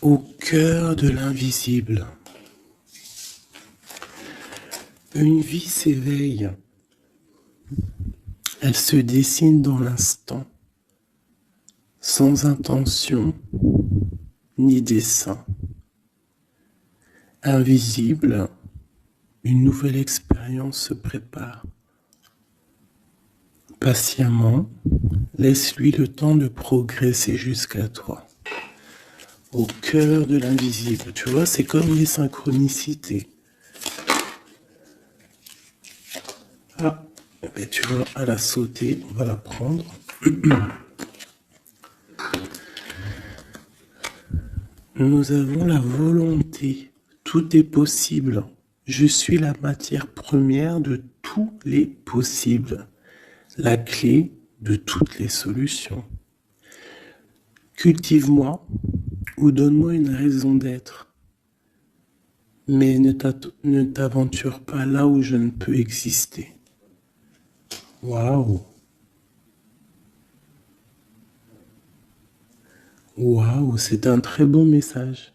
Au cœur de l'invisible, une vie s'éveille. Elle se dessine dans l'instant, sans intention ni dessein. Invisible, une nouvelle expérience se prépare. Patiemment, laisse-lui le temps de progresser jusqu'à toi. Au cœur de l'invisible, tu vois, c'est comme les synchronicités. Ah, ben tu vois, elle a sauté, on va la prendre. Nous avons la volonté, tout est possible. Je suis la matière première de tous les possibles, la clé de toutes les solutions. Cultive-moi ou donne-moi une raison d'être, mais ne t'aventure pas là où je ne peux exister. Waouh! Waouh, c'est un très bon message.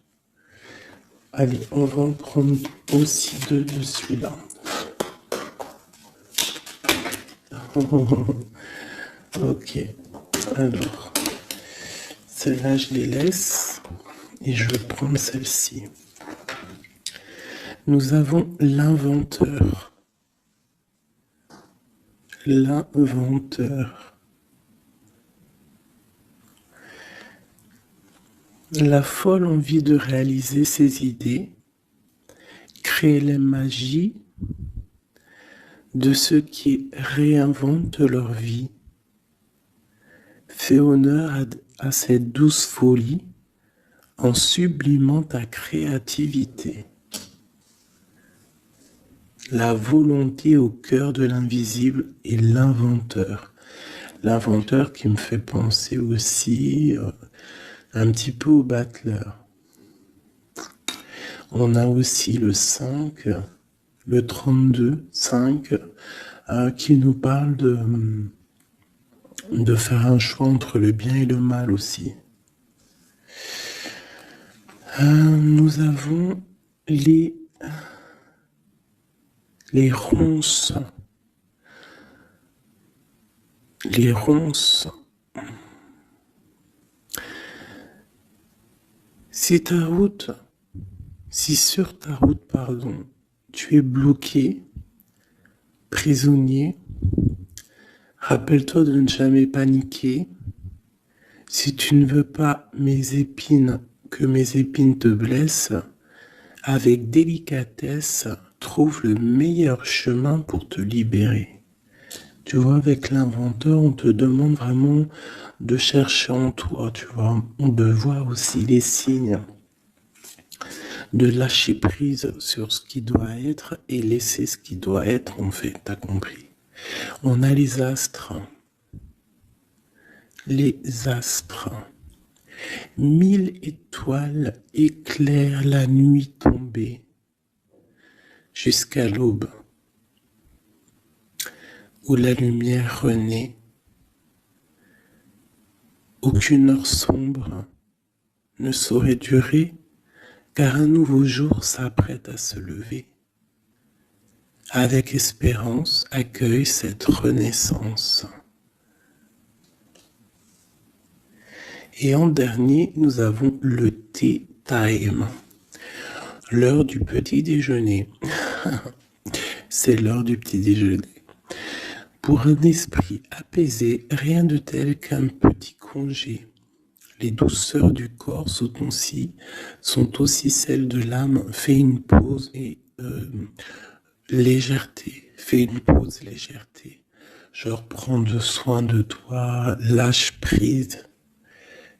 Allez, on va en prendre aussi deux de celui-là. Ok, alors, celle-là, je les laisse et je vais prendre celle-ci. Nous avons l'inventeur. L'inventeur. La folle envie de réaliser ses idées, créer la magie de ceux qui réinventent leur vie. Fais honneur à cette douce folie en sublimant ta créativité. La volonté au cœur de l'invisible et l'inventeur. L'inventeur qui me fait penser aussi un petit peu au battleur. On a aussi le 5, le 32, 5, qui nous parle de faire un choix entre le bien et le mal aussi. Nous avons les ronces. Les ronces. Si sur ta route, tu es bloqué, prisonnier, rappelle-toi de ne jamais paniquer. Si tu ne veux pas que mes épines te blessent, avec délicatesse, trouve le meilleur chemin pour te libérer. Tu vois, avec l'inventeur, on te demande vraiment de chercher en toi, tu vois, de voir aussi les signes, de lâcher prise sur ce qui doit être et laisser ce qui doit être, en fait, t'as compris. On a les astres. Les astres. 1000 étoiles éclairent la nuit tombée jusqu'à l'aube, où la lumière renaît. Aucune heure sombre ne saurait durer, car un nouveau jour s'apprête à se lever. Avec espérance, accueille cette renaissance. Et en dernier, nous avons le tea time, l'heure du petit déjeuner. C'est l'heure du petit déjeuner. Pour un esprit apaisé, rien de tel qu'un petit congé. Les douceurs du corps sont aussi celles de l'âme. Fais une pause et légèreté. Fais une pause, légèreté. Genre, prends soin de toi, lâche prise.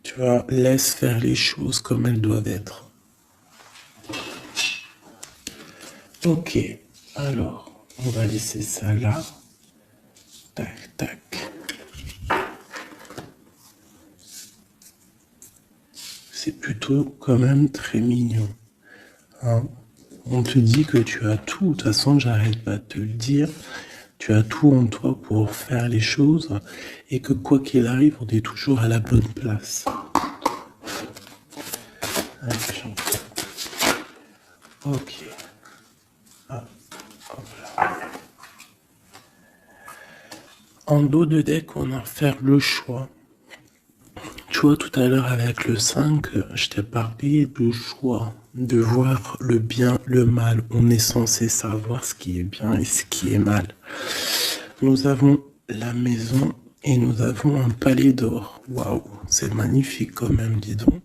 Tu vois, laisse faire les choses comme elles doivent être. Ok, alors, on va laisser ça là. Tac, tac. C'est plutôt quand même très mignon. Hein, on te dit que tu as tout. De toute façon, j'arrête pas de te le dire. Tu as tout en toi pour faire les choses et que quoi qu'il arrive, on est toujours à la bonne place. Ok. Ah, hop là. En dos de deck, on va faire le choix. Tu vois, tout à l'heure avec le 5, je t'ai parlé du choix, de voir le bien, le mal. On est censé savoir ce qui est bien et ce qui est mal. Nous avons la maison et nous avons un palais d'or. Waouh, c'est magnifique quand même, dis donc.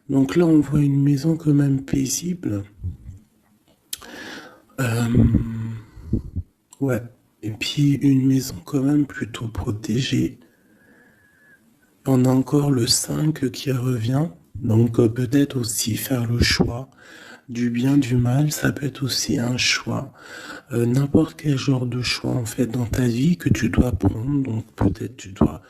Donc là, on voit une maison quand même paisible. Ouais. Et puis une maison quand même plutôt protégée. On a encore le 5 qui revient. Donc peut-être aussi faire le choix du bien, du mal, ça peut être aussi un choix. N'importe quel genre de choix en fait dans ta vie que tu dois prendre. Donc peut-être tu dois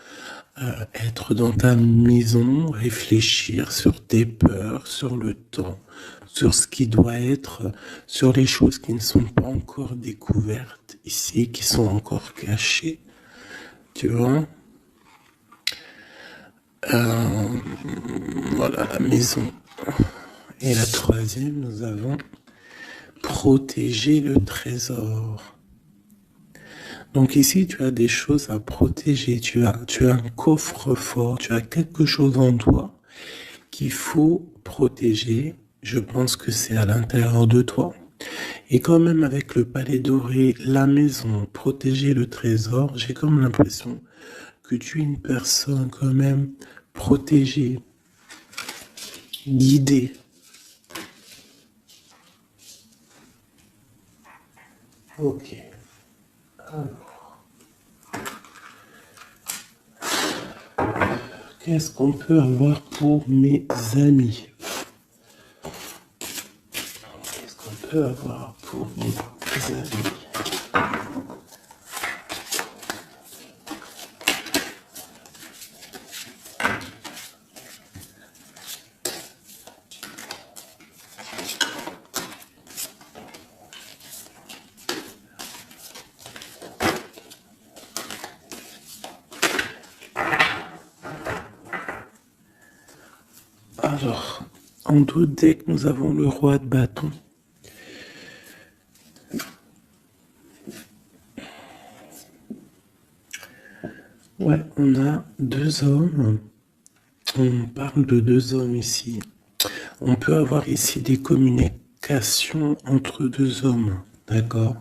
être dans ta maison, réfléchir sur tes peurs, sur le temps, sur ce qui doit être, sur les choses qui ne sont pas encore découvertes ici, qui sont encore cachées. Tu vois? Voilà la maison. Et la troisième, nous avons protéger le trésor. Donc ici, tu as des choses à protéger. Tu as un coffre-fort, tu as quelque chose en toi qu'il faut protéger. Je pense que c'est à l'intérieur de toi. Et quand même avec le palais doré, la maison, protéger le trésor, j'ai comme l'impression que tu es une personne quand même protégée, guidée. Ok. Alors, qu'est-ce qu'on peut avoir pour mes amis? Qu'est-ce qu'on peut avoir pour mes amis? Alors, en dos de deck, nous avons le roi de bâton. Ouais, on a deux hommes. On parle de deux hommes ici. On peut avoir ici des communications entre deux hommes. D'accord?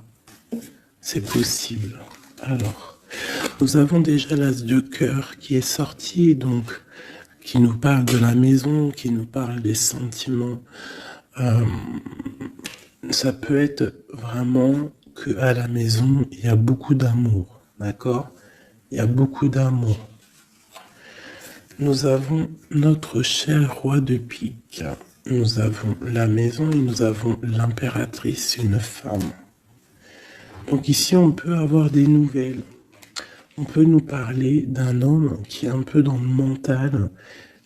C'est possible. Alors, nous avons déjà l'as de cœur qui est sorti, donc qui nous parle de la maison, qui nous parle des sentiments. Ça peut être vraiment que à la maison, il y a beaucoup d'amour. D'accord? Il y a beaucoup d'amour. Nous avons notre cher roi de pique. Nous avons la maison et nous avons l'impératrice, une femme. Donc ici, on peut avoir des nouvelles. On peut nous parler d'un homme qui est un peu dans le mental,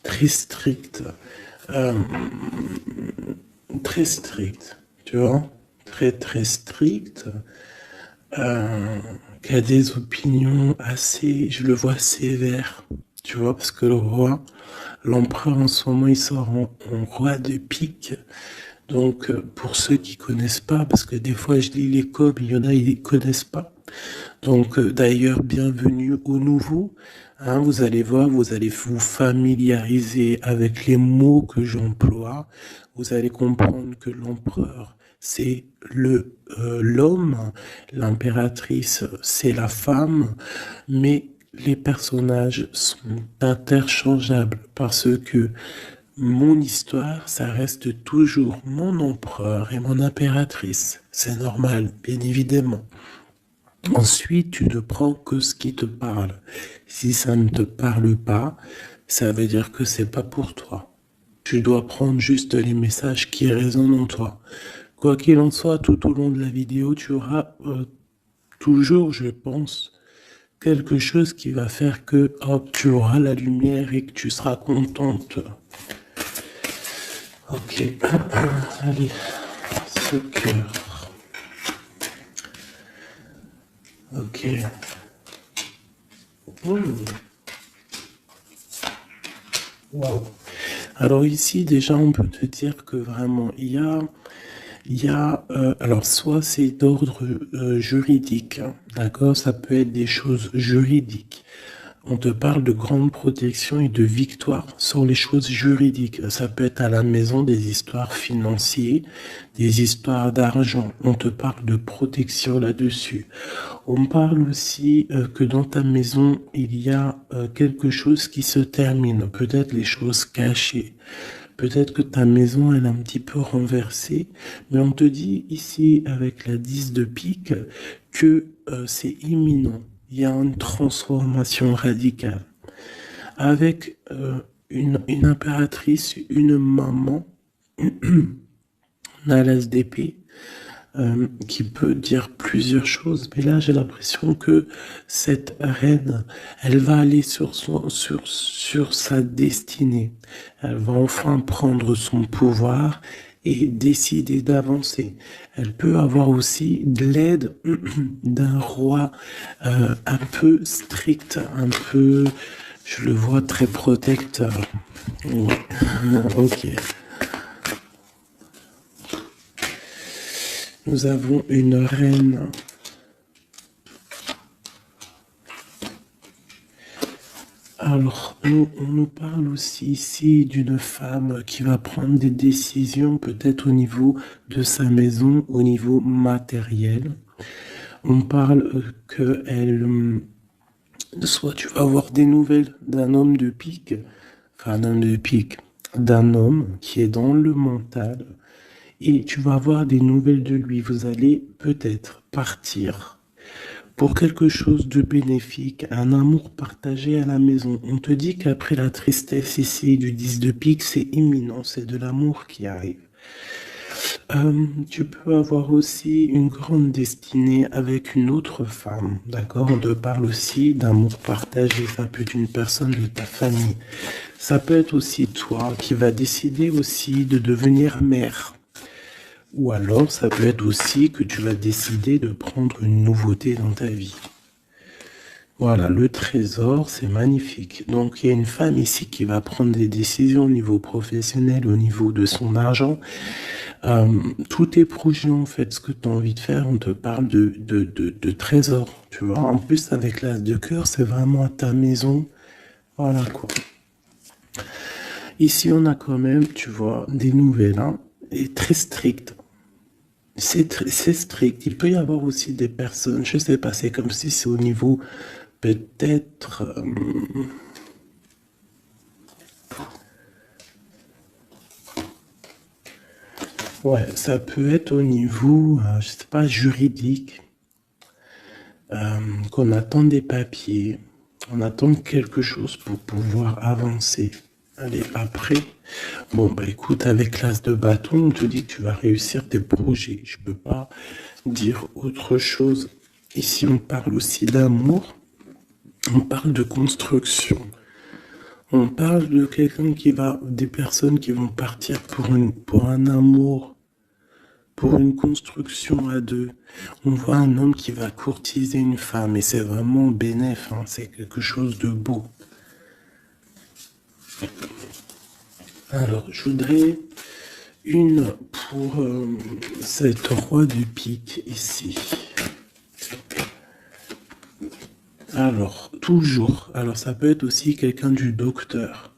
très strict. Euh, Très strict, tu vois? Très très strict. Qui a des opinions assez, je le vois sévère, tu vois, parce que le roi, l'empereur en ce moment, il sort en roi de pique. Donc, pour ceux qui connaissent pas, parce que des fois je lis les coms, il y en a, ils connaissent pas. Donc, d'ailleurs, bienvenue aux nouveaux. Hein, vous allez voir, vous allez vous familiariser avec les mots que j'emploie. Vous allez comprendre que l'empereur, c'est l'homme, l'impératrice, c'est la femme, mais les personnages sont interchangeables parce que mon histoire, ça reste toujours mon empereur et mon impératrice. C'est normal, bien évidemment. Ensuite, tu ne prends que ce qui te parle. Si ça ne te parle pas, ça veut dire que c'est pas pour toi. Tu dois prendre juste les messages qui résonnent en toi. Quoi qu'il en soit, tout au long de la vidéo, tu auras toujours, je pense, quelque chose qui va faire que, hop, tu auras la lumière et que tu seras contente. Ok, allez, ce cœur. Ok. Wow. Alors ici, déjà, on peut te dire que vraiment, alors soit c'est d'ordre juridique, hein, d'accord? Ça peut être des choses juridiques. On te parle de grande protection et de victoire sur les choses juridiques. Ça peut être à la maison des histoires financières, des histoires d'argent. On te parle de protection là-dessus. On parle aussi que dans ta maison, il y a quelque chose qui se termine. Peut-être les choses cachées. Peut-être que ta maison, elle est un petit peu renversée. Mais on te dit ici, avec la 10 de pique, que c'est imminent. Il y a une transformation radicale. Avec une impératrice, une maman, un as d'épée, qui peut dire plusieurs choses. Mais là, j'ai l'impression que cette reine, elle va aller sur sa destinée. Elle va enfin prendre son pouvoir et décider d'avancer. Elle peut avoir aussi de l'aide d'un roi un peu strict, un peu, je le vois très protecteur. Ouais. Ok. Nous avons une reine. Alors, on nous parle aussi ici d'une femme qui va prendre des décisions peut-être au niveau de sa maison, au niveau matériel. On parle que soit tu vas avoir des nouvelles d'un homme de pique, enfin d'un homme de pique, d'un homme qui est dans le mental, et tu vas avoir des nouvelles de lui. Vous allez peut-être partir pour quelque chose de bénéfique, un amour partagé à la maison. On te dit qu'après la tristesse ici du 10 de pique, c'est imminent, c'est de l'amour qui arrive. Tu peux avoir aussi une grande destinée avec une autre femme, d'accord? On te parle aussi d'amour partagé, ça peut être une personne de ta famille. Ça peut être aussi toi qui vas décider aussi de devenir mère. Ou alors, ça peut être aussi que tu vas décider de prendre une nouveauté dans ta vie. Voilà, le trésor, c'est magnifique. Donc, il y a une femme ici qui va prendre des décisions au niveau professionnel, au niveau de son argent. Tous tes projets, en fait, ce que tu as envie de faire, on te parle de trésor, tu vois. En plus, avec l'as de cœur, c'est vraiment à ta maison. Voilà, quoi. Ici, on a quand même, tu vois, des nouvelles, hein, et très strictes. C'est strict. Il peut y avoir aussi des personnes, je sais pas, c'est comme si c'est au niveau peut-être... ouais, ça peut être au niveau, je sais pas, juridique, qu'on attend des papiers, on attend quelque chose pour pouvoir avancer. Allez, après, bon, bah écoute, avec l'as de bâton, on te dit que tu vas réussir tes projets. Je peux pas dire autre chose. Ici, on parle aussi d'amour, on parle de construction. On parle de des personnes qui vont partir pour un amour, pour une construction à deux. On voit un homme qui va courtiser une femme et c'est vraiment bénéf, hein, c'est quelque chose de beau. Alors, je voudrais une pour cette roi du pique ici. Alors, toujours. Alors, ça peut être aussi quelqu'un du docteur.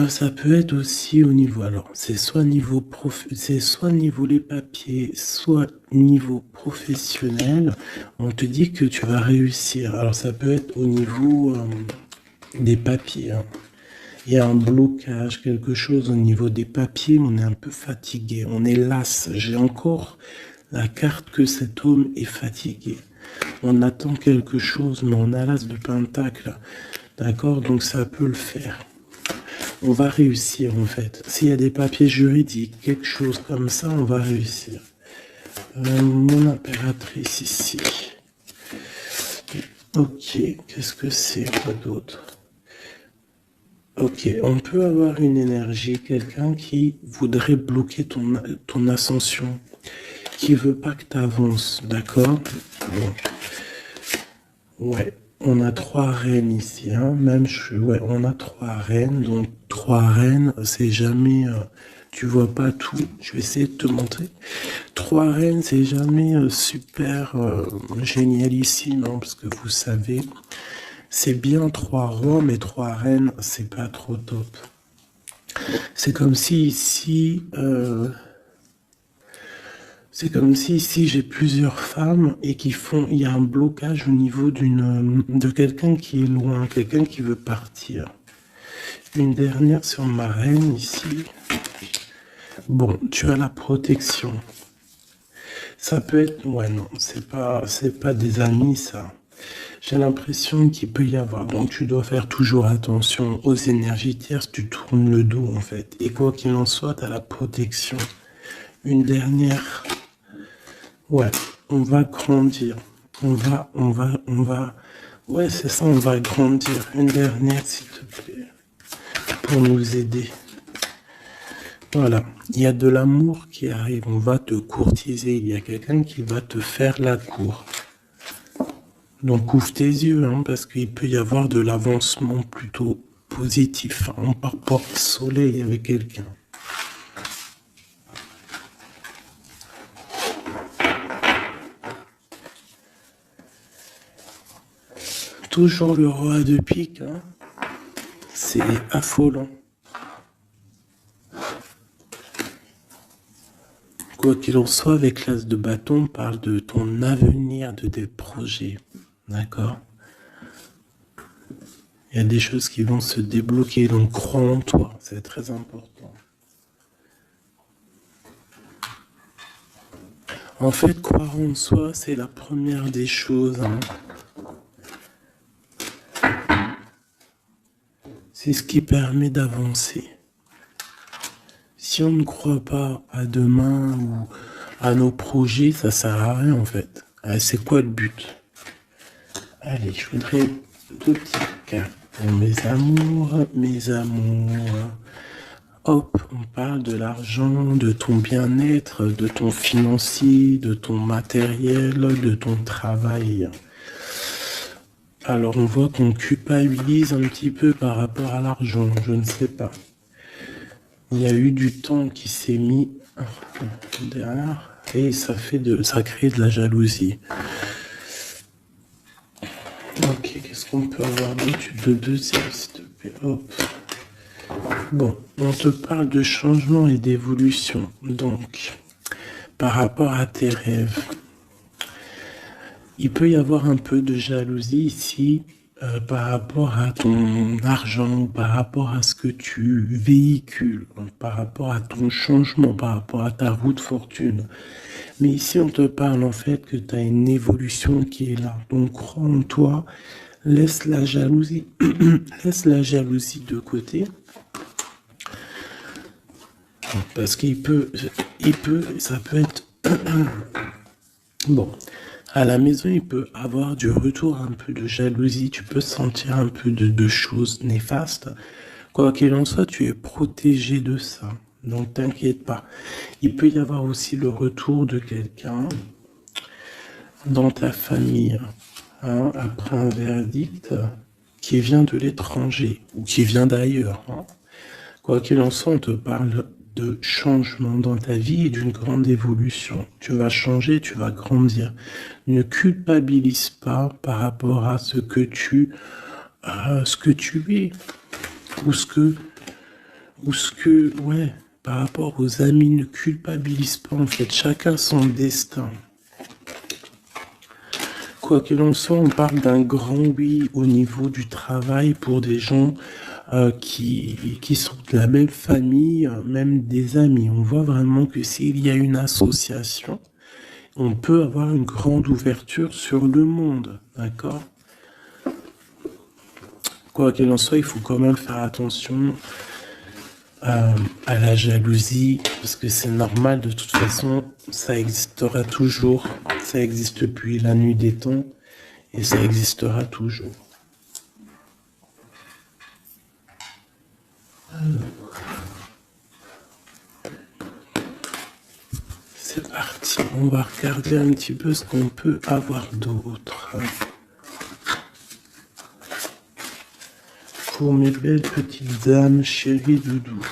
Ça peut être aussi au niveau, alors c'est soit niveau les papiers, soit niveau professionnel. On te dit que tu vas réussir. Alors ça peut être au niveau des papiers, hein. Il y a un blocage, quelque chose au niveau des papiers. On est un peu fatigué, on est las. J'ai encore la carte que cet homme est fatigué. On attend quelque chose, mais on a l'as de pentacle. D'accord? Donc ça peut le faire. On va réussir en fait. S'il y a des papiers juridiques, quelque chose comme ça, on va réussir. Mon impératrice ici. Ok, qu'est-ce que c'est quoi d'autre? Ok, on peut avoir une énergie, quelqu'un qui voudrait bloquer ton ascension, qui veut pas que tu avances, d'accord? Bon. Ouais, on a 3 reines ici, hein. Ouais, on a 3 reines, donc 3 reines, c'est jamais, tu vois pas tout. Je vais essayer de te montrer. 3 reines, c'est jamais super génialissime, hein, parce que vous savez, c'est bien 3 rois, mais 3 reines, c'est pas trop top. C'est comme si ici, j'ai plusieurs femmes et il y a un blocage au niveau de quelqu'un qui est loin, quelqu'un qui veut partir. Une dernière sur ma reine ici. Bon, tu as la protection. Ça peut être, ouais, non, c'est pas des amis, ça. J'ai l'impression qu'il peut y avoir. Donc, tu dois faire toujours attention aux énergies tierces. Tu tournes le dos, en fait. Et quoi qu'il en soit, tu as la protection. Une dernière. Ouais, on va grandir. Ouais, c'est ça, on va grandir. Une dernière, s'il te plaît, pour nous aider. Voilà, il y a de l'amour qui arrive. On va te courtiser. Il y a quelqu'un qui va te faire la cour. Donc ouvre tes yeux, hein, parce qu'il peut y avoir de l'avancement plutôt positif. Hein. On part pas au soleil avec quelqu'un. Toujours le roi de pique, hein. C'est affolant. Quoi qu'il en soit, avec l'as de bâton, on parle de ton avenir, de tes projets. D'accord? Il y a des choses qui vont se débloquer, donc crois en toi, c'est très important. En fait, croire en soi, c'est la première des choses. Hein. C'est ce qui permet d'avancer. Si on ne croit pas à demain ou à nos projets, ça sert à rien en fait. C'est quoi le but? Allez, je voudrais 2 petites cartes pour mes amours, mes amours. Hop, on parle de l'argent, de ton bien-être, de ton financier, de ton matériel, de ton travail. Alors on voit qu'on culpabilise un petit peu par rapport à l'argent, je ne sais pas. Il y a eu du temps qui s'est mis derrière et ça crée de la jalousie. Ok, qu'est-ce qu'on peut avoir d'autre de deuxième, s'il te plaît. Hop. Bon, on te parle de changement et d'évolution. Donc, par rapport à tes rêves, il peut y avoir un peu de jalousie ici par rapport à ton argent, par rapport à ce que tu véhicules, par rapport à ton changement, par rapport à ta roue de fortune. Mais ici, on te parle en fait que tu as une évolution qui est là. Donc, crois en toi, laisse la jalousie, laisse la jalousie de côté. Parce ça peut être... Bon, à la maison, il peut avoir du retour, un peu de jalousie, tu peux sentir un peu de choses néfastes. Quoi qu'il en soit, tu es protégé de ça, donc t'inquiète pas. Il peut y avoir aussi le retour de quelqu'un dans ta famille, hein, après un verdict qui vient de l'étranger ou qui vient d'ailleurs. Hein. Quoi qu'il en soit, on te parle de changement dans ta vie et d'une grande évolution. Tu vas changer, tu vas grandir. Ne culpabilise pas par rapport à ce que tu es ouais, par rapport aux amis. Ne culpabilise pas en fait. Chacun son destin. Quoi qu'il en soit, on parle d'un grand oui au niveau du travail pour des gens qui sont de la même famille, même des amis. On voit vraiment que s'il y a une association, on peut avoir une grande ouverture sur le monde, d'accord? Quoi qu'il en soit, il faut quand même faire attention à la jalousie, parce que c'est normal, de toute façon, ça existera toujours, ça existe depuis la nuit des temps, et ça existera toujours. Alors, c'est parti. On va regarder un petit peu ce qu'on peut avoir d'autre. Pour mes belles petites dames, chéries doudou.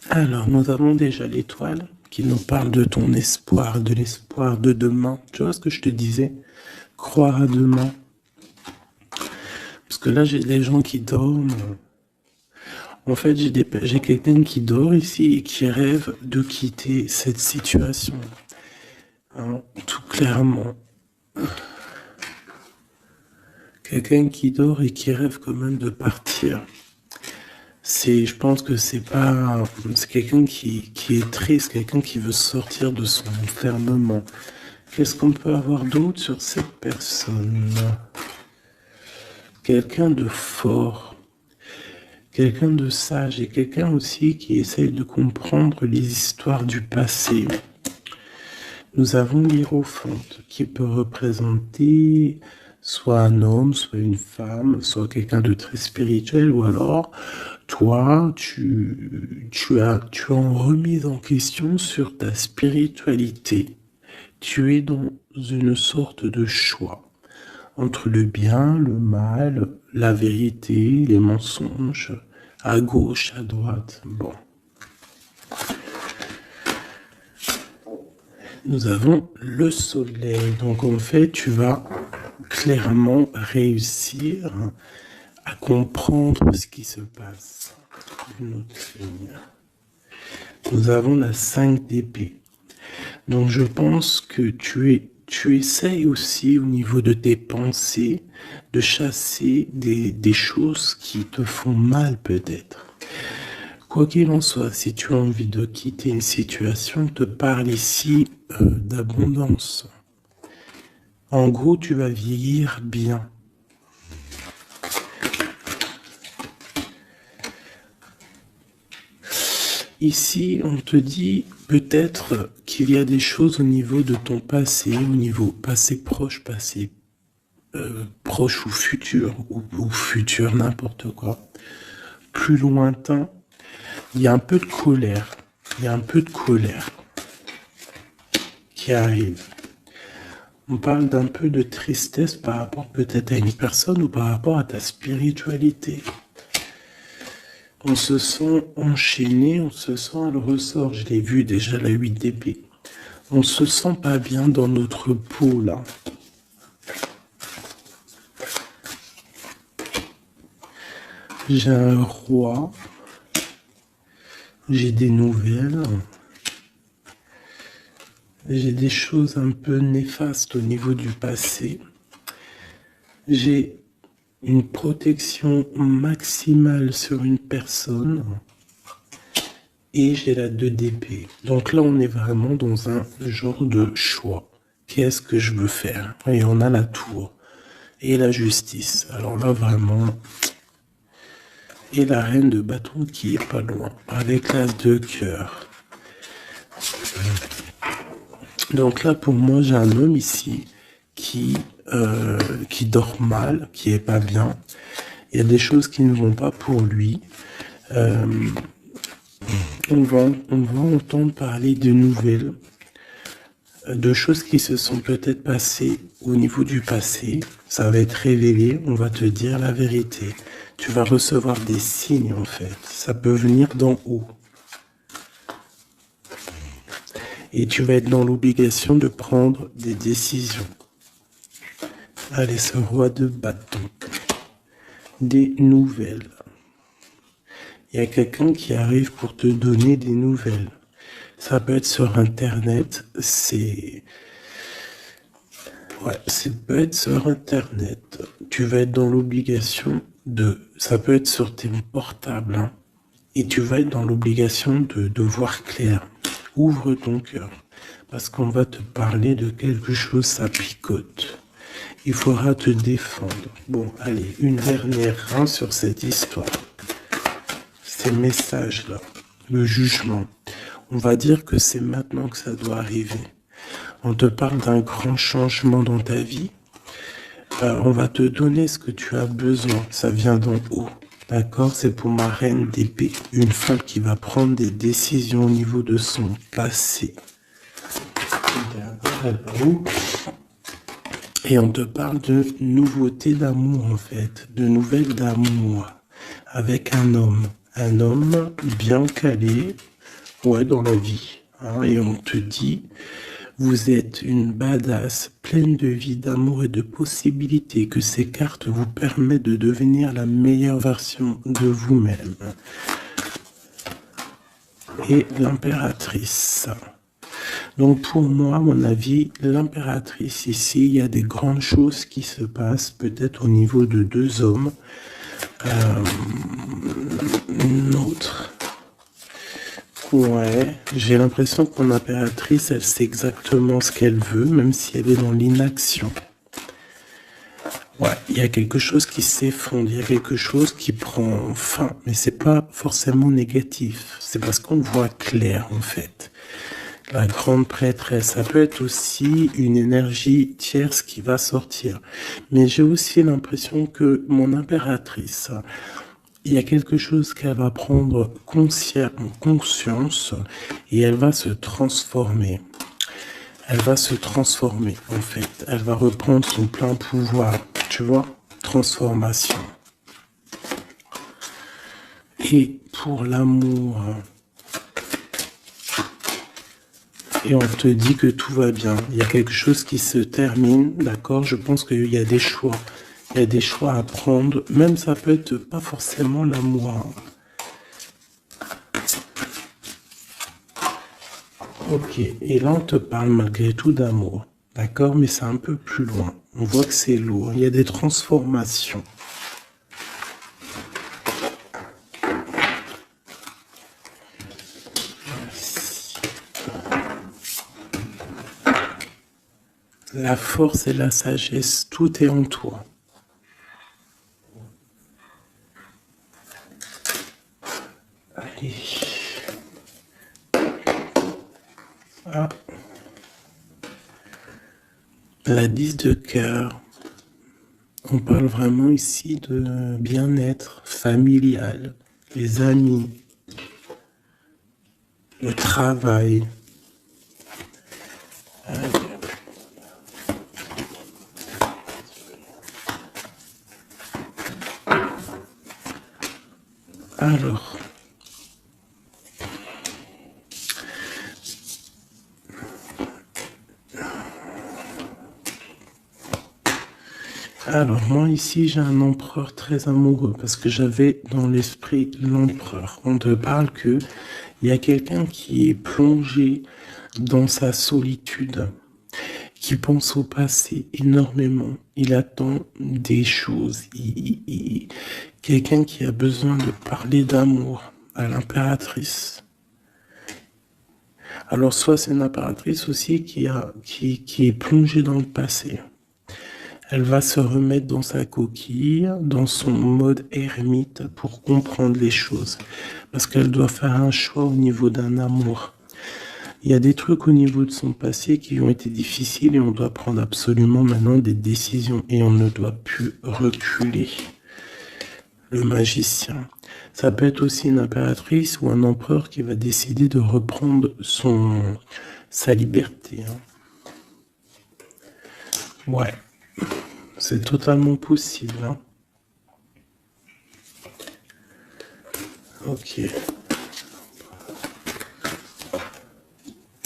Alors, nous avons déjà l'étoile qui nous parle de ton espoir, de l'espoir de demain. Tu vois ce que je te disais? Croire à demain. Parce que là, j'ai des gens qui dorment. En fait, j'ai quelqu'un qui dort ici et qui rêve de quitter cette situation. Hein, tout clairement. Quelqu'un qui dort et qui rêve quand même de partir. Je pense que c'est quelqu'un qui est triste, quelqu'un qui veut sortir de son enfermement. Qu'est-ce qu'on peut avoir d'autre sur cette personne? Quelqu'un de fort, quelqu'un de sage et quelqu'un aussi qui essaye de comprendre les histoires du passé. Nous avons l'Hiérophante qui peut représenter soit un homme, soit une femme, soit quelqu'un de très spirituel, ou alors toi, tu es en remise en question sur ta spiritualité. Tu es dans une sorte de choix entre le bien, le mal, la vérité, les mensonges, à gauche, à droite. Bon. Nous avons le soleil. Donc en fait, tu vas clairement réussir à comprendre ce qui se passe. Une autre ligne. Nous avons la 5 d'épée. Donc je pense que tu essayes aussi au niveau de tes pensées de chasser des choses qui te font mal peut-être. Quoi qu'il en soit, si tu as envie de quitter une situation, je te parle ici d'abondance. En gros, tu vas vieillir bien. Ici, on te dit peut-être qu'il y a des choses au niveau de ton passé, au niveau passé proche ou futur, ou futur, n'importe quoi. Plus lointain, il y a un peu de colère. Il y a un peu de colère qui arrive. On parle d'un peu de tristesse par rapport peut-être à une personne ou par rapport à ta spiritualité. On se sent enchaîné, on se sent à le ressort. Je l'ai vu déjà, la 8 d'épée. On se sent pas bien dans notre peau, là. J'ai un roi. J'ai des nouvelles. J'ai des choses un peu néfastes au niveau du passé. J'ai une protection maximale sur une personne. Et j'ai la 2 d'épée. Donc là, on est vraiment dans un genre de choix. Qu'est-ce que je veux faire? Et on a la tour. Et la justice. Alors là, vraiment... Et la reine de bâton qui est pas loin. Avec l'as de cœur. Donc là, pour moi, j'ai un homme ici qui dort mal, qui est pas bien. Il y a des choses qui ne vont pas pour lui. On va entendre parler de nouvelles, de choses qui se sont peut-être passées au niveau du passé. Ça va être révélé, on va te dire la vérité. Tu vas recevoir des signes en fait. Ça peut venir d'en haut. Et tu vas être dans l'obligation de prendre des décisions. Allez, ce roi de bâton. Des nouvelles. Il y a quelqu'un qui arrive pour te donner des nouvelles. Ça peut être sur Internet. Ça peut être sur Internet. Tu vas être dans l'obligation ça peut être sur tes portables. Hein, et tu vas être dans l'obligation de voir clair. Ouvre ton cœur. Parce qu'on va te parler de quelque chose, ça picote. Il faudra te défendre. Bon, allez, une dernière sur cette histoire. Ces messages-là, le jugement. On va dire que c'est maintenant que ça doit arriver. On te parle d'un grand changement dans ta vie. On va te donner ce que tu as besoin. Ça vient d'en haut. D'accord? C'est pour ma reine d'épée. Une femme qui va prendre des décisions au niveau de son passé. Et on te parle de nouveauté d'amour, en fait. De nouvelles d'amour. Avec un homme. Un homme bien calé. Ouais, dans la vie. Hein, et on te dit... Vous êtes une badass, pleine de vie, d'amour et de possibilités, que ces cartes vous permettent de devenir la meilleure version de vous-même. Et l'impératrice. Donc pour moi, à mon avis, l'impératrice ici, il y a des grandes choses qui se passent, peut-être au niveau de deux hommes. Une autre... Ouais, j'ai l'impression que mon impératrice, elle sait exactement ce qu'elle veut, même si elle est dans l'inaction. Ouais, il y a quelque chose qui s'effondre, il y a quelque chose qui prend fin, mais c'est pas forcément négatif. C'est parce qu'on voit clair, en fait. La grande prêtresse, ça peut être aussi une énergie tierce qui va sortir. Mais j'ai aussi l'impression que mon impératrice... Il y a quelque chose qu'elle va prendre conscience et elle va se transformer. Elle va se transformer, en fait. Elle va reprendre son plein pouvoir. Tu vois? Transformation. Et pour l'amour, et on te dit que tout va bien. Il y a quelque chose qui se termine, d'accord? Je pense qu'il y a des choix. Il y a des choix à prendre, même ça peut être pas forcément l'amour. Ok, et là on te parle malgré tout d'amour, d'accord, mais c'est un peu plus loin. On voit que c'est lourd, il y a des transformations. La force et la sagesse, tout est en toi. Allez. Ah. La 10 de cœur. On parle vraiment ici de bien-être familial, les amis, le travail. Alors moi ici j'ai un empereur très amoureux parce que j'avais dans l'esprit l'empereur. On te parle que il y a quelqu'un qui est plongé dans sa solitude, qui pense au passé énormément. Il attend des choses. Quelqu'un qui a besoin de parler d'amour à l'impératrice. Alors soit c'est une impératrice aussi qui est plongée dans le passé. Elle va se remettre dans sa coquille, dans son mode ermite pour comprendre les choses. Parce qu'elle doit faire un choix au niveau d'un amour. Il y a des trucs au niveau de son passé qui ont été difficiles et on doit prendre absolument maintenant des décisions et on ne doit plus reculer. Le magicien. Ça peut être aussi une impératrice ou un empereur qui va décider de reprendre sa liberté. Ouais. C'est totalement possible. Hein. Ok.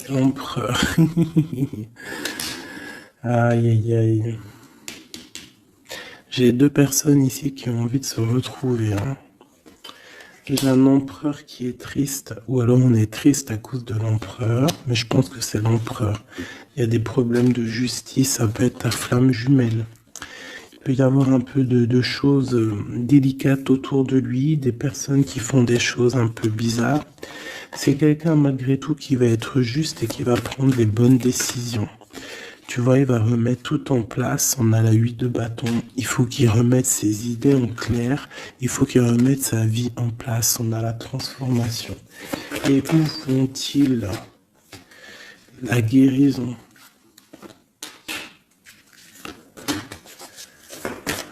L'empereur. Aïe, aïe, aïe. J'ai deux personnes ici qui ont envie de se retrouver. Hein. J'ai un empereur qui est triste, ou alors on est triste à cause de l'empereur, mais je pense que c'est l'empereur. Il y a des problèmes de justice, ça peut être ta flamme jumelle. Il peut y avoir un peu de choses délicates autour de lui, des personnes qui font des choses un peu bizarres. C'est quelqu'un malgré tout qui va être juste et qui va prendre les bonnes décisions. Tu vois, il va remettre tout en place. On a la 8 de bâton. Il faut qu'il remette ses idées en clair. Il faut qu'il remette sa vie en place. On a la transformation. Et où font-ils la guérison?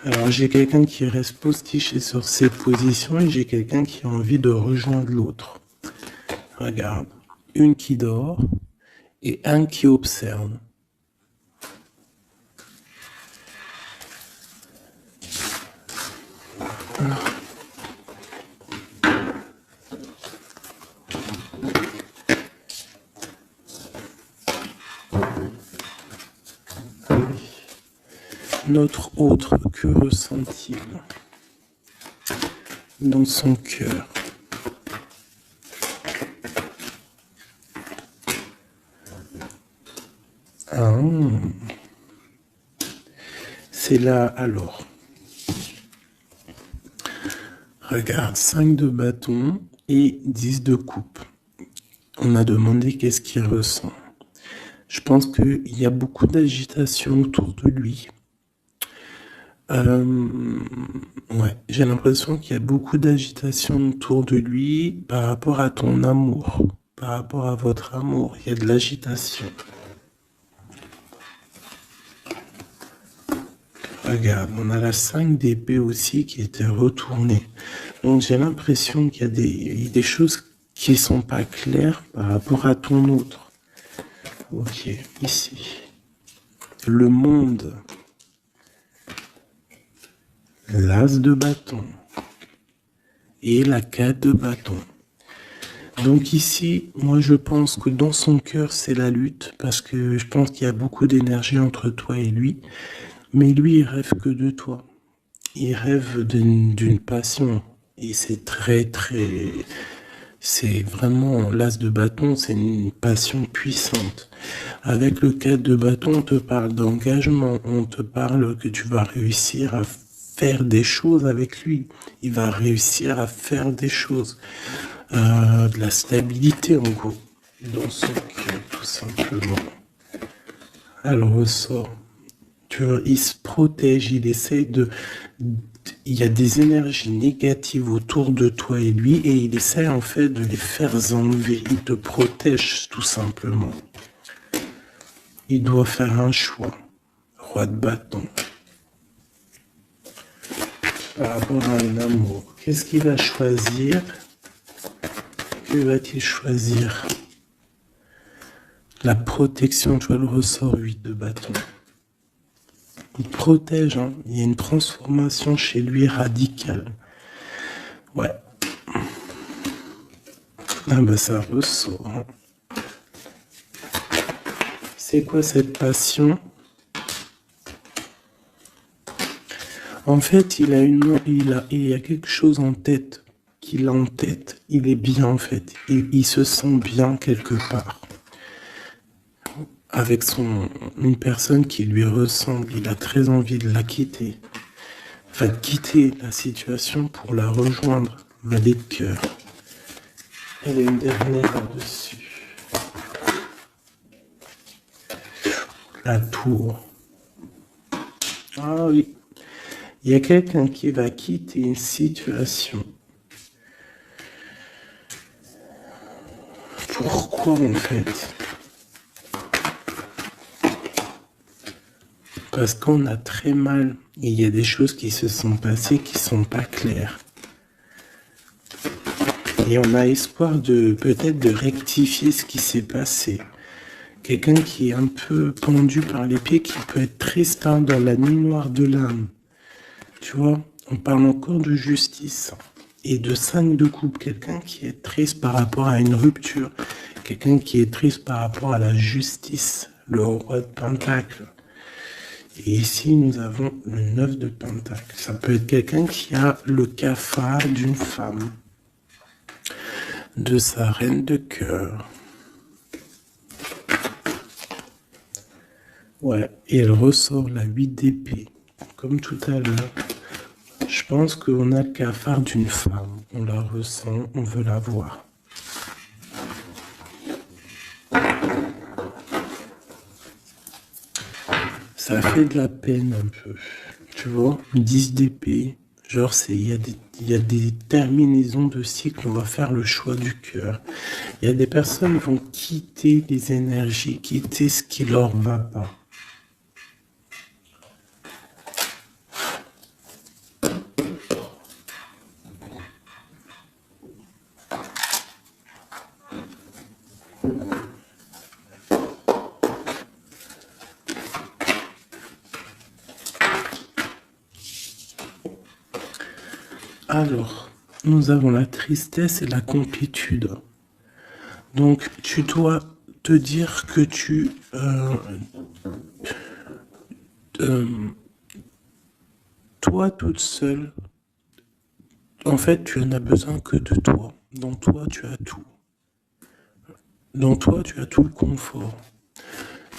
Alors j'ai quelqu'un qui reste postiché sur ses positions et j'ai quelqu'un qui a envie de rejoindre l'autre. Regarde, une qui dort et un qui observe. Notre autre, que ressent-il dans son cœur? Ah, c'est là alors. Regarde, 5 de bâton et 10 de coupe. On a demandé qu'est-ce qu'il ressent. Je pense qu'il y a beaucoup d'agitation autour de lui. Ouais, j'ai l'impression qu'il y a beaucoup d'agitation autour de lui par rapport à ton amour, par rapport à votre amour. Il y a de l'agitation. Regarde, on a la 5 d'épée aussi qui était retournée. Donc j'ai l'impression qu'il y a des choses qui sont pas claires par rapport à ton autre. Ok, ici. Le monde. L'as de bâton. Et la 4 de bâton. Donc ici, moi je pense que dans son cœur c'est la lutte, parce que je pense qu'il y a beaucoup d'énergie entre toi et lui. Mais lui, il rêve que de toi. Il rêve d'une passion. Et c'est c'est vraiment l'as de bâton, c'est une passion puissante. Avec le 4 de bâton, on te parle d'engagement, on te parle que tu vas réussir à faire des choses avec lui. Il va réussir à faire des choses. De la stabilité en gros. Dans son cœur, tout simplement. Elle ressort. Tu vois, il se protège, il essaie de... Il y a des énergies négatives autour de toi et lui, et il essaie en fait de les faire enlever. Il te protège tout simplement. Il doit faire un choix. Roi de bâton. Par rapport à un amour. Qu'est-ce qu'il va choisir? Que va-t-il choisir? La protection, tu vois le ressort 8 de bâton. Il protège, hein. Il y a une transformation chez lui radicale. Ouais. Ah bah ça ressort. Hein. C'est quoi cette passion? En fait, il y a quelque chose en tête, qu'il a en tête. Il est bien en fait. Il se sent bien quelque part. Avec une personne qui lui ressemble, il a très envie de la quitter. Enfin, de quitter la situation pour la rejoindre. Valet de cœur. Elle est une dernière là-dessus. La tour. Ah oui. Il y a quelqu'un qui va quitter une situation. Pourquoi en fait? Parce qu'on a très mal. Et il y a des choses qui se sont passées qui sont pas claires. Et on a espoir de peut-être de rectifier ce qui s'est passé. Quelqu'un qui est un peu pendu par les pieds, qui peut être triste hein, dans la nuit noire de l'âme. Tu vois, on parle encore de justice. Et de 5 de coupe, quelqu'un qui est triste par rapport à une rupture. Quelqu'un qui est triste par rapport à la justice. Le roi de Pentacle. Et ici, nous avons le 9 de Pentacle. Ça peut être quelqu'un qui a le cafard d'une femme. De sa reine de cœur. Ouais, et elle ressort la 8 d'épée. Comme tout à l'heure. Je pense qu'on a le cafard d'une femme. On la ressent, on veut la voir. Ça fait de la peine un peu. Tu vois, 10 d'épée. Genre, il y a des terminaisons de cycle, on va faire le choix du cœur. Il y a des personnes qui vont quitter les énergies, quitter ce qui leur va pas. Alors, nous avons la tristesse et la complétude. Donc, tu dois te dire que euh, toi toute seule, en fait, tu n'as besoin que de toi. Dans toi, tu as tout. Dans toi, tu as tout le confort.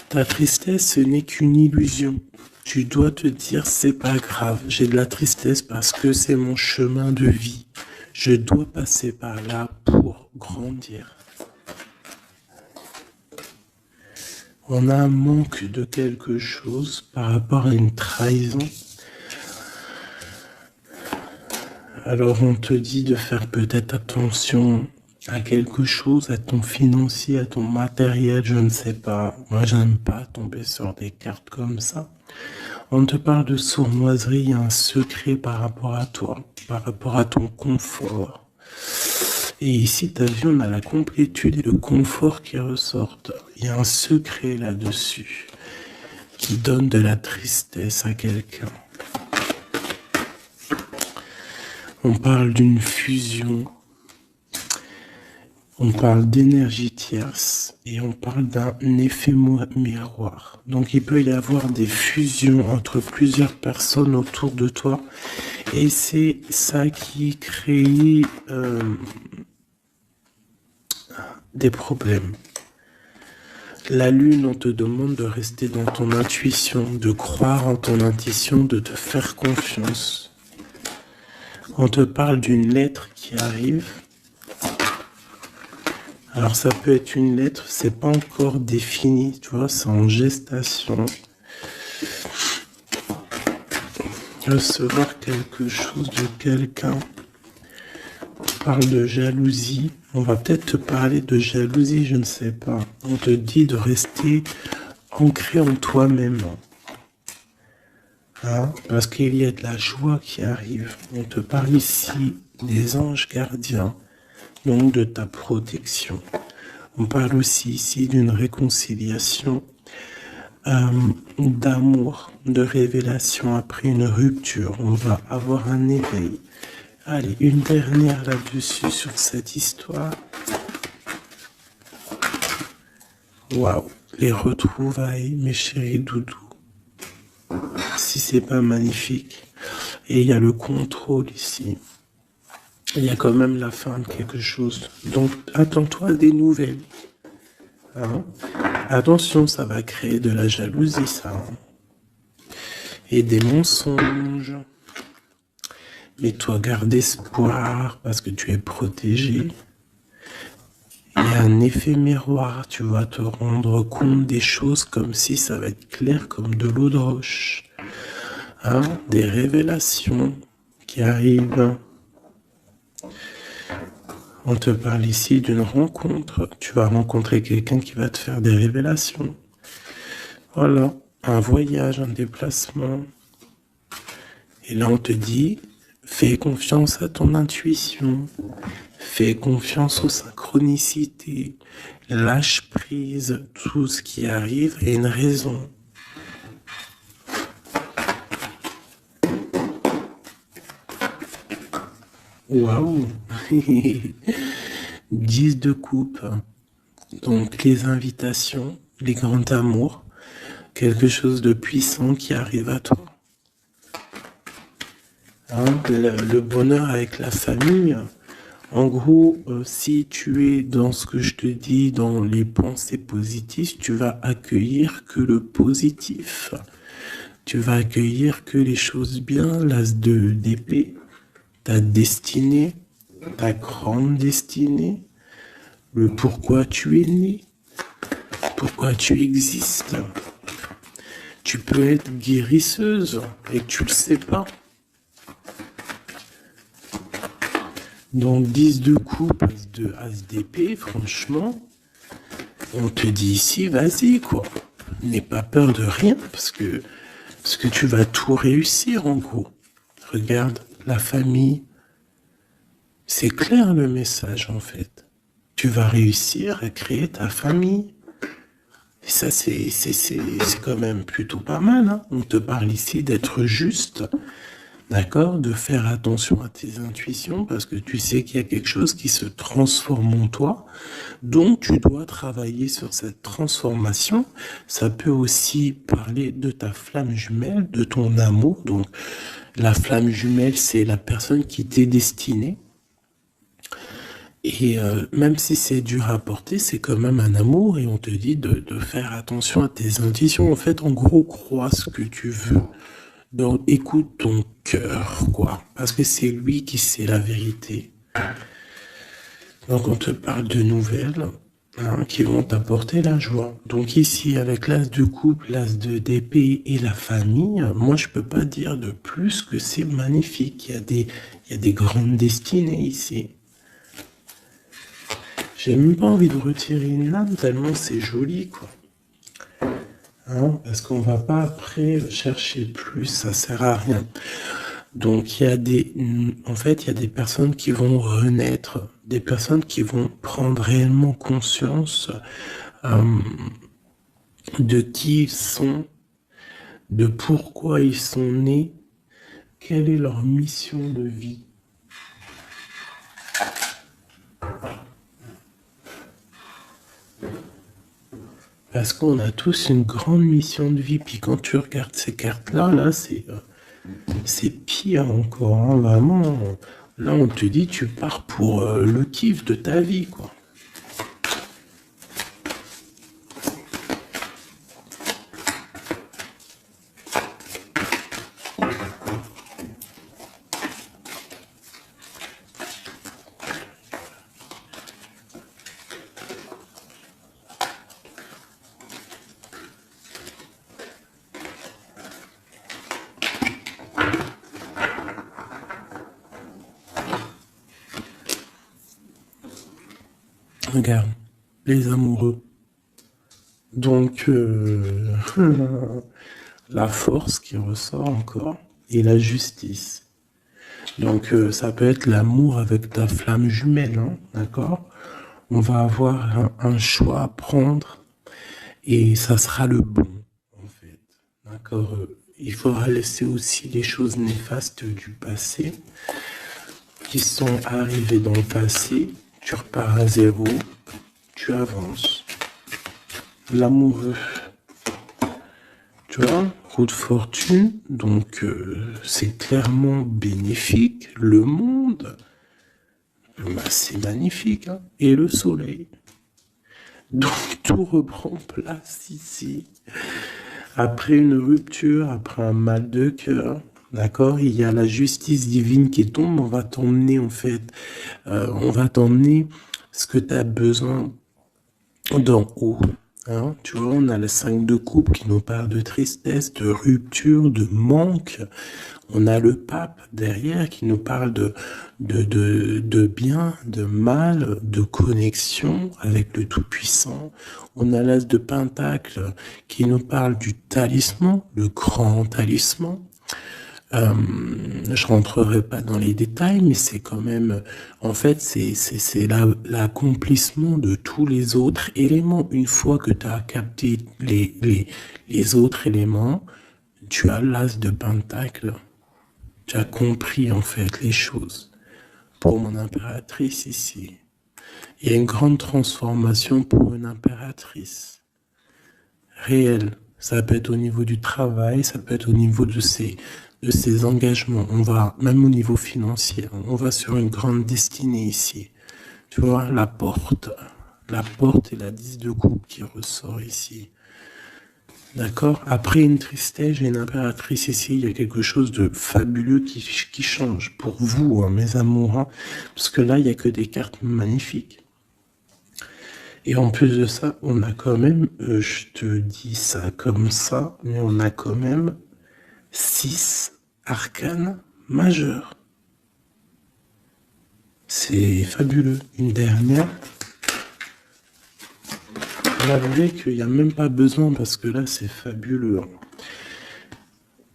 Ta tristesse, ce n'est qu'une illusion. Tu dois te dire, c'est pas grave, j'ai de la tristesse parce que c'est mon chemin de vie. Je dois passer par là pour grandir. On a un manque de quelque chose par rapport à une trahison. Alors on te dit de faire peut-être attention à quelque chose, à ton financier, à ton matériel, je ne sais pas. Moi, j'aime pas tomber sur des cartes comme ça. On te parle de sournoiserie, il y a un secret par rapport à toi, par rapport à ton confort. Et ici, tu as vu, on a la complétude et le confort qui ressortent. Il y a un secret là-dessus qui donne de la tristesse à quelqu'un. On parle d'une fusion, on parle d'énergie tierce et on parle d'un effet miroir. Donc il peut y avoir des fusions entre plusieurs personnes autour de toi et c'est ça qui crée des problèmes. La lune, on te demande de rester dans ton intuition, de croire en ton intuition, de te faire confiance. On te parle d'une lettre qui arrive. Alors ça peut être une lettre, c'est pas encore défini, tu vois, c'est en gestation. Recevoir quelque chose de quelqu'un. On parle de jalousie. On va peut-être te parler de jalousie, je ne sais pas. On te dit de rester ancré en toi-même. Hein, parce qu'il y a de la joie qui arrive. On te parle ici des anges gardiens, donc de ta protection. On parle aussi ici d'une réconciliation, d'amour, de révélation après une rupture. On va avoir un éveil. Allez, une dernière là-dessus sur cette histoire. Waouh, les retrouvailles, mes chéris doudous. Si c'est pas magnifique. Et il y a le contrôle ici. Il y a quand même la fin de quelque chose. Donc, attends-toi à des nouvelles. Hein? Attention, ça va créer de la jalousie, ça. Hein? Et des mensonges. Mais toi, garde espoir parce que tu es protégé. Il y a un effet miroir. Tu vas te rendre compte des choses comme si ça va être clair comme de l'eau de roche. Hein? Des révélations qui arrivent. On te parle ici d'une rencontre. Tu vas rencontrer quelqu'un qui va te faire des révélations. Voilà, un voyage, un déplacement. Et là, on te dit, fais confiance à ton intuition. Fais confiance aux synchronicités. Lâche prise. Tout ce qui arrive a une raison. Waouh 10 de coupe. Donc les invitations, les grands amours, quelque chose de puissant qui arrive à toi. Hein, le bonheur avec la famille. En gros, si tu es dans ce que je te dis, dans les pensées positives, tu vas accueillir que le positif. Tu vas accueillir que les choses bien, l'as d'épée, ta destinée, ta grande destinée, le pourquoi tu es né, pourquoi tu existes. Tu peux être guérisseuse et que tu le sais pas. Donc 10 de coupe, de as d'épée, franchement, on te dit ici, vas-y quoi. N'aie pas peur de rien parce que tu vas tout réussir en gros. Regarde, la famille, c'est clair le message en fait. Tu vas réussir à créer ta famille. Et ça, c'est quand même plutôt pas mal. Hein. On te parle ici d'être juste, D'accord? De faire attention à tes intuitions parce que tu sais qu'il y a quelque chose qui se transforme en toi. Donc, tu dois travailler sur cette transformation. Ça peut aussi parler de ta flamme jumelle, de ton amour. Donc, la flamme jumelle, c'est la personne qui t'est destinée. Et même si c'est dur à porter, c'est quand même un amour et on te dit de faire attention à tes intuitions. En fait, en gros, crois ce que tu veux. Donc, écoute ton cœur, quoi. Parce que c'est lui qui sait la vérité. Donc, on te parle de nouvelles qui vont t'apporter la joie. Donc, ici, avec l'as de couple, l'as de d'épée et la famille, moi, je peux pas dire de plus que c'est magnifique. Il y a des grandes destinées ici. J'ai même pas envie de retirer une lame tellement c'est joli, quoi. Parce qu'on va pas après chercher plus, ça sert à rien. Donc en fait, il y a des personnes qui vont renaître, des personnes qui vont prendre réellement conscience de qui ils sont, de pourquoi ils sont nés, quelle est leur mission de vie. Parce qu'on a tous une grande mission de vie. Puis quand tu regardes ces cartes-là, là, c'est pire encore. Vraiment, là, on te dit, tu pars pour le kiff de ta vie, quoi. Regarde, les amoureux. Donc, la force qui ressort encore et la justice. Donc, ça peut être l'amour avec ta flamme jumelle, d'accord? On va avoir un choix à prendre et ça sera le bon, en fait. D'accord? Il faudra laisser aussi les choses néfastes du passé qui sont arrivées dans le passé. Tu repars à zéro, tu avances. L'amoureux. Tu vois, roue de fortune, donc c'est clairement bénéfique. Le monde, c'est magnifique. Et le soleil. Donc tout reprend place ici. Après une rupture, après un mal de cœur, d'accord, il y a la justice divine qui tombe. On va t'emmener en fait, on va t'emmener ce que tu as besoin d'en haut. Tu vois, on a le 5 de coupe qui nous parle de tristesse, de rupture, de manque. On a le pape derrière qui nous parle de bien, de mal, de connexion avec le Tout-Puissant. On a l'as de Pentacle qui nous parle du talisman, le grand talisman. Je rentrerai pas dans les détails, mais c'est quand même, en fait, c'est l'accomplissement de tous les autres éléments. Une fois que tu as capté les autres éléments, tu as l'as de Pentacle. Tu as compris, en fait, les choses. Pour mon impératrice ici, il y a une grande transformation pour une impératrice. Réelle. Ça peut être au niveau du travail, ça peut être au niveau de ses engagements. On va, même au niveau financier, on va sur une grande destinée ici. Tu vois, la porte et la 10 de coupe qui ressort ici. D'accord? Après une tristesse, j'ai une impératrice ici. Il y a quelque chose de fabuleux qui change pour vous, mes amours. Parce que là, il n'y a que des cartes magnifiques. Et en plus de ça, on a quand même, je te dis ça comme ça, mais on a quand même 6 arcanes majeurs. C'est fabuleux. Une dernière. On avouez qu'il n'y a même pas besoin parce que là, c'est fabuleux.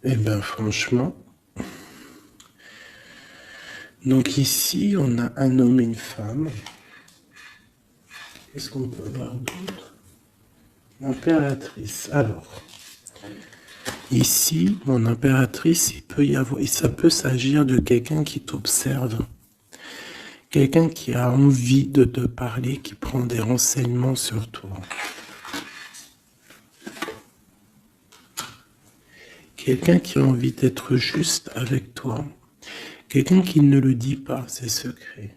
Eh ben, franchement. Donc ici, on a un homme et une femme. Qu'est-ce qu'on peut voir d'autre? L'impératrice. Alors, Ici, mon impératrice, ça peut s'agir de quelqu'un qui t'observe. Quelqu'un qui a envie de te parler, qui prend des renseignements sur toi. Quelqu'un qui a envie d'être juste avec toi. Quelqu'un qui ne le dit pas, ses secrets.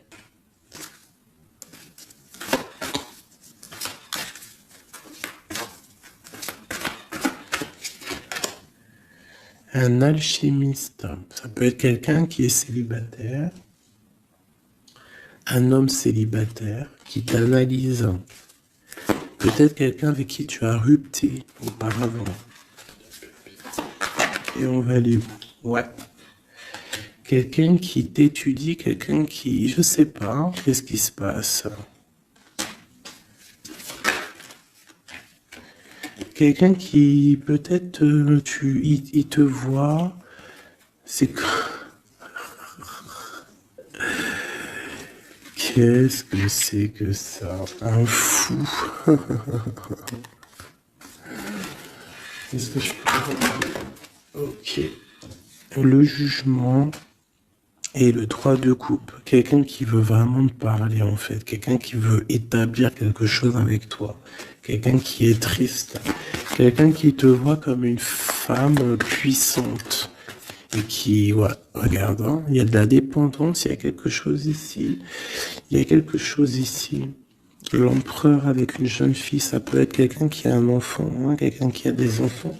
Un alchimiste, ça peut être quelqu'un qui est célibataire, un homme célibataire qui t'analyse. Peut-être quelqu'un avec qui tu as rupté auparavant. Et on va aller où? Ouais. Quelqu'un qui t'étudie, quelqu'un qui, je sais pas, qu'est-ce qui se passe? Quelqu'un qui, peut-être, il te voit, c'est... Qu'est-ce que c'est que ça? Un fou. Qu'est-ce que je peux... Ok. Le jugement et le 3 de coupe. Quelqu'un qui veut vraiment te parler, en fait. Quelqu'un qui veut établir quelque chose avec toi. Quelqu'un qui est triste. Quelqu'un qui te voit comme une femme puissante. Et qui, ouais, regarde, hein, il y a de la dépendance, il y a quelque chose ici. Il y a quelque chose ici. L'empereur avec une jeune fille, ça peut être quelqu'un qui a un enfant, hein, quelqu'un qui a des enfants.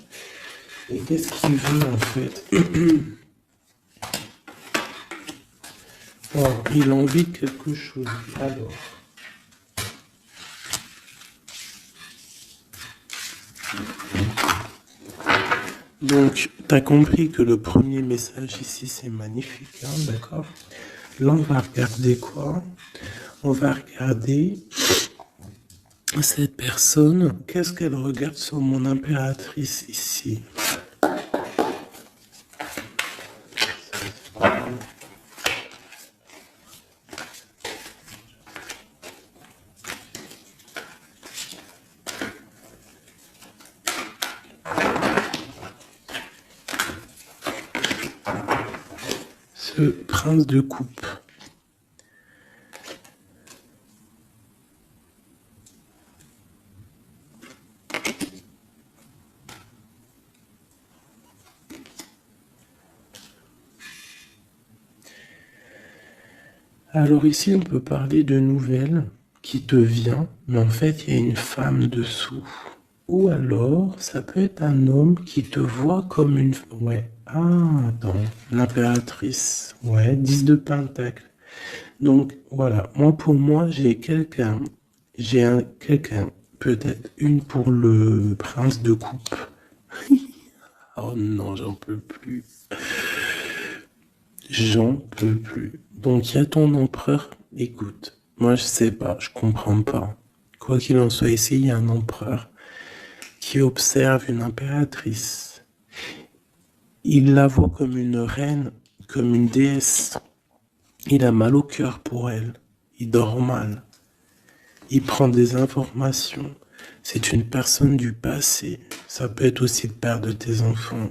Et qu'est-ce qu'il veut, en fait? Oh, il a envie de quelque chose. Alors. Donc, tu as compris que le premier message ici, c'est magnifique, hein, d'accord? Là, on va regarder quoi? On va regarder cette personne. Qu'est-ce qu'elle regarde sur mon impératrice ici? Ce prince de coupe. Alors ici, on peut parler de nouvelles qui te vient, mais en fait, il y a une femme dessous. Ou alors, ça peut être un homme qui te voit comme une... Ouais. Ah, attends. L'impératrice. Ouais, 10 de pentacle. Donc, voilà. Moi, pour moi, j'ai quelqu'un. Quelqu'un. Peut-être une pour le prince de coupe. Oh non, j'en peux plus. J'en peux plus. Donc, il y a ton empereur. Écoute, moi, je sais pas. Je comprends pas. Quoi qu'il en soit, ici, il y a un empereur qui observe une impératrice. Il la voit comme une reine, comme une déesse. Il a mal au cœur pour elle. Il dort mal. Il prend des informations. C'est une personne du passé. Ça peut être aussi le père de tes enfants.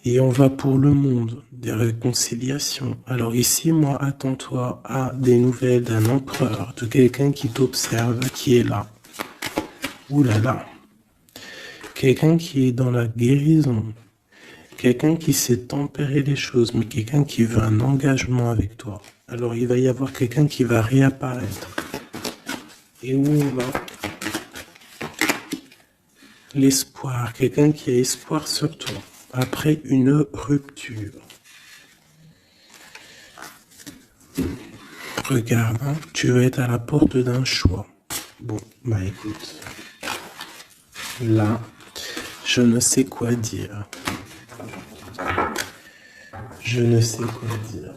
Et on va pour le monde, des réconciliations. Alors ici, moi, attends-toi à des nouvelles d'un empereur, de quelqu'un qui t'observe, qui est là. Ouh là là. Quelqu'un qui est dans la guérison. Quelqu'un qui sait tempérer les choses, mais quelqu'un qui veut un engagement avec toi. Alors il va y avoir quelqu'un qui va réapparaître. Et où on va? L'espoir. Quelqu'un qui a espoir sur toi. Après une rupture. Regarde, hein, tu vas être à la porte d'un choix. Bon, bah écoute. Là, je ne sais quoi dire. Je ne sais quoi dire.